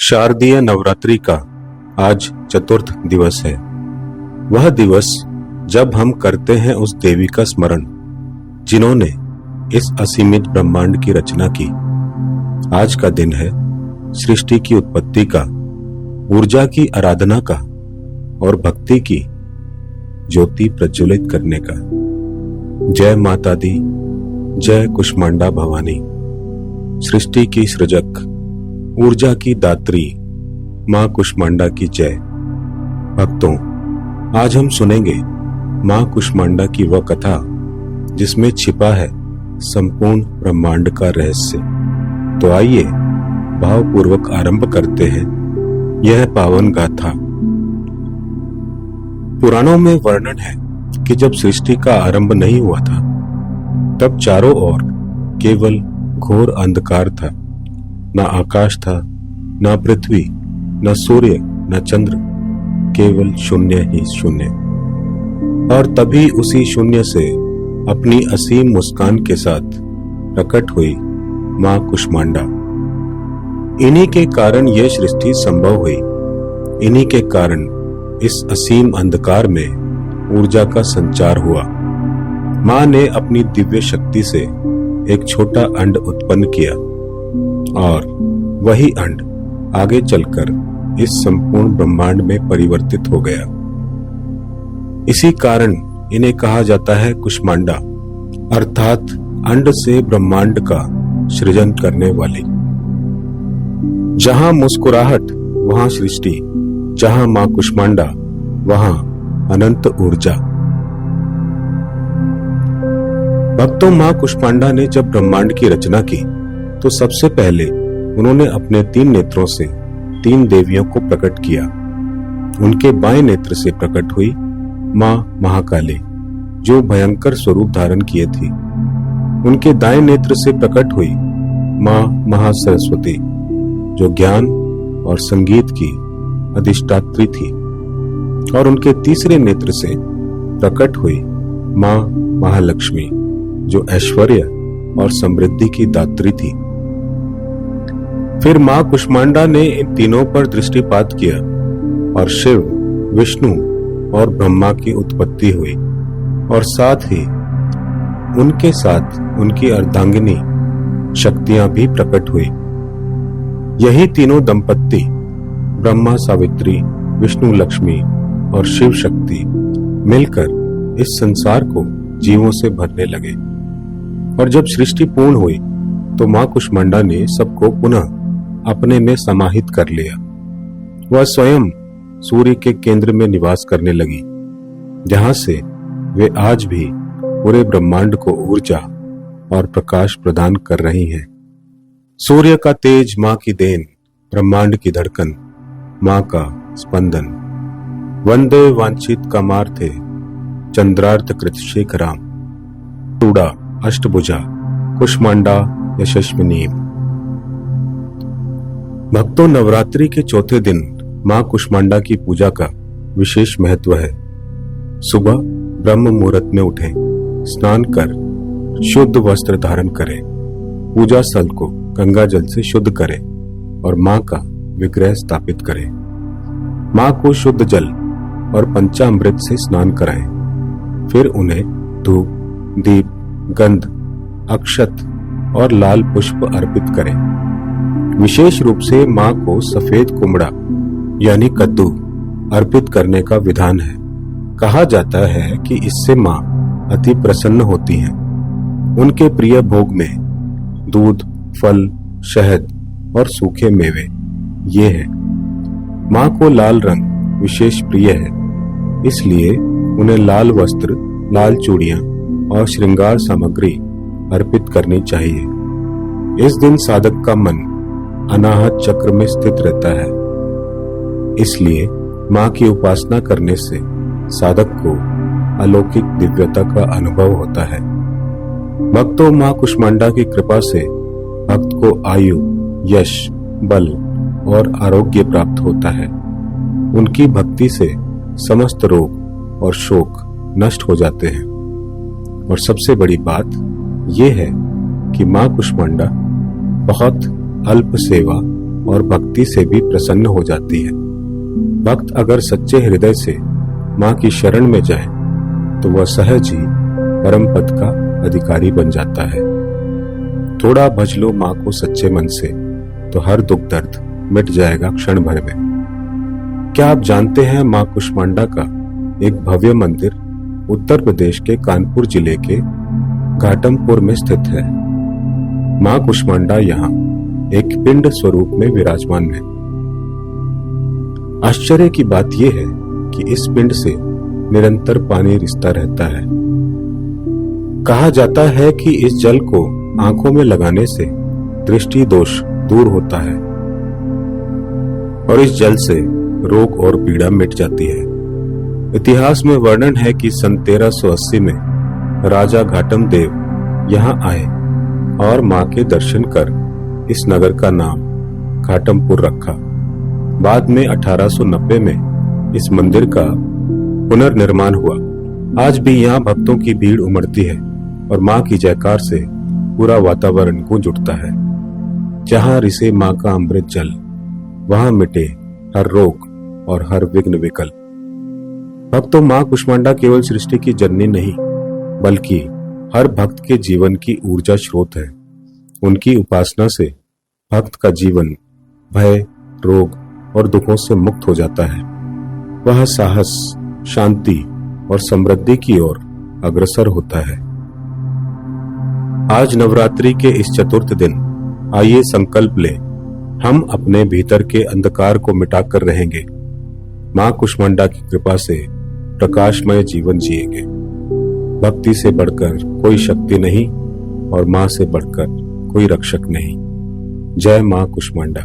शारदीय नवरात्रि का आज चतुर्थ दिवस है। वह दिवस जब हम करते हैं उस देवी का स्मरण जिन्होंने इस असीमित ब्रह्मांड की रचना की। आज का दिन है सृष्टि की उत्पत्ति का, ऊर्जा की आराधना का और भक्ति की ज्योति प्रज्वलित करने का। जय माता दी, जय कुष्मांडा भवानी, सृष्टि की सृजक, ऊर्जा की दात्री मां कुष्मांडा की जय। भक्तों, आज हम सुनेंगे मां कुष्मांडा की वह कथा जिसमें छिपा है संपूर्ण ब्रह्मांड का रहस्य। तो आइए भावपूर्वक आरंभ करते हैं यह पावन गाथा। पुराणों में वर्णन है कि जब सृष्टि का आरंभ नहीं हुआ था तब चारों ओर केवल घोर अंधकार था। न आकाश था, न पृथ्वी, न सूर्य, न चंद्र, केवल शून्य ही शून्य। और तभी उसी शून्य से अपनी असीम मुस्कान के साथ प्रकट हुई मां कुष्मांडा। इन्हीं के कारण यह सृष्टि संभव हुई। इन्हीं के कारण इस असीम अंधकार में ऊर्जा का संचार हुआ। मां ने अपनी दिव्य शक्ति से एक छोटा अंड उत्पन्न किया और वही अंड आगे चलकर इस संपूर्ण ब्रह्मांड में परिवर्तित हो गया। इसी कारण इन्हें कहा जाता है कुष्मांडा, अर्थात अंड से ब्रह्मांड का सृजन करने वाली। जहां मुस्कुराहट वहां सृष्टि, जहां मां कुष्मांडा वहां अनंत ऊर्जा। भक्तों, मां कुष्मांडा ने जब ब्रह्मांड की रचना की तो सबसे पहले उन्होंने अपने 3 नेत्रों से 3 देवियों को प्रकट किया। उनके बाएं नेत्र से प्रकट हुई मां महाकाली, जो भयंकर स्वरूप धारण किए थी। उनके दाएं नेत्र से प्रकट हुई मां महासरस्वती, जो ज्ञान और संगीत की अधिष्ठात्री थी। और उनके तीसरे नेत्र से प्रकट हुई मां महालक्ष्मी, जो ऐश्वर्य और समृद्धि की दात्री थी। फिर मां कुष्मांडा ने इन तीनों पर दृष्टिपात किया और शिव, विष्णु और ब्रह्मा की उत्पत्ति हुई। और साथ ही उनके साथ उनकी अर्धांगिनी शक्तियां भी प्रकट हुई। यही तीनों दंपत्ति ब्रह्मा सावित्री, विष्णु लक्ष्मी और शिव शक्ति मिलकर इस संसार को जीवों से भरने लगे। और जब सृष्टि पूर्ण हुई तो मां कुष्मांडा ने सबको पुनः अपने में समाहित कर लिया। वह स्वयं सूर्य के केंद्र में निवास करने लगी, जहां से वे आज भी पूरे ब्रह्मांड को ऊर्जा और प्रकाश प्रदान कर रही हैं। सूर्य का तेज मां की देन, ब्रह्मांड की धड़कन, मां का स्पंदन। वंदे वांछित कामार्थे चंद्रार्थ कृत शेखराम, टूडा अष्टभुजा कुष्मांडा यशस्विनी। भक्तों, नवरात्रि के चौथे दिन मां कुष्मांडा की पूजा का विशेष महत्व है। सुबह ब्रह्म मुहूर्त में उठें, स्नान कर शुद्ध वस्त्र धारण करें, पूजा स्थल को गंगा जल से शुद्ध करें और मां का विग्रह स्थापित करें। मां को शुद्ध जल और पंचामृत से स्नान कराएं। फिर उन्हें धूप, दीप, गंध, अक्षत और लाल पुष्प अर्पित करें। विशेष रूप से मां को सफेद कुमड़ा यानी कद्दू अर्पित करने का विधान है। कहा जाता है कि इससे मां अति प्रसन्न होती हैं। उनके प्रिय भोग में दूध, फल, शहद और सूखे मेवे ये हैं। मां को लाल रंग विशेष प्रिय है, इसलिए उन्हें लाल वस्त्र, लाल चूड़ियां और श्रृंगार सामग्री अर्पित करनी चाहिए। इस दिन साधक का मन अनाहत चक्र में स्थित रहता है, इसलिए मां की उपासना करने से साधक को अलौकिक दिव्यता का अनुभव होता है। भक्तों, मां कुष्मांडा की कृपा से भक्त को आयु, यश, बल और आरोग्य प्राप्त होता है। उनकी भक्ति से समस्त रोग और शोक नष्ट हो जाते हैं। और सबसे बड़ी बात यह है कि मां कुष्मांडा बहुत अल्प सेवा और भक्ति से भी प्रसन्न हो जाती है। भक्त अगर सच्चे हृदय से माँ की शरण में जाए तो वह सहज ही परम पद का अधिकारी बन जाता है। थोड़ा भज लो माँ को सच्चे मन से तो हर दुख दर्द मिट जाएगा क्षण भर में। क्या आप जानते हैं माँ कुष्मांडा का एक भव्य मंदिर उत्तर प्रदेश के कानपुर जिले के घाटमपुर में स्थित है। माँ कुष्मांडा यहाँ एक पिंड स्वरूप में विराजमान है। आश्चर्य की बात यह है कि इस पिंड से निरंतर पानी रिसता रहता है। कहा जाता है कि इस जल को आंखों में लगाने से दृष्टि दोष दूर होता है और इस जल से रोग और पीड़ा मिट जाती है। इतिहास में वर्णन है कि सन 1380 में राजा घाटम देव यहाँ आए और माँ के दर्शन कर इस नगर का नाम घाटमपुर रखा। बाद में 1890 में इस मंदिर का पुनर्निर्माण हुआ। आज भी यहाँ भक्तों की भीड़ उमड़ती है और माँ की जयकार से पूरा वातावरण गूंज उठता है। जहाँ रिसे माँ का अमृत जल, वहां मिटे हर रोग और हर विघ्न विकल। भक्तों, माँ कुष्मांडा केवल सृष्टि की जननी नहीं बल्कि हर भक्त के जीवन की ऊर्जा स्रोत है। उनकी उपासना से भक्त का जीवन भय, रोग और दुखों से मुक्त हो जाता है। वह साहस, शांति और समृद्धि की ओर अग्रसर होता है। आज नवरात्रि के इस चतुर्थ दिन आइए संकल्प लें, हम अपने भीतर के अंधकार को मिटाकर रहेंगे। माँ कुष्मांडा की कृपा से प्रकाशमय जीवन जिएंगे। भक्ति से बढ़कर कोई शक्ति नहीं और माँ से बढ़कर कोई रक्षक नहीं। जय माँ कुष्मांडा।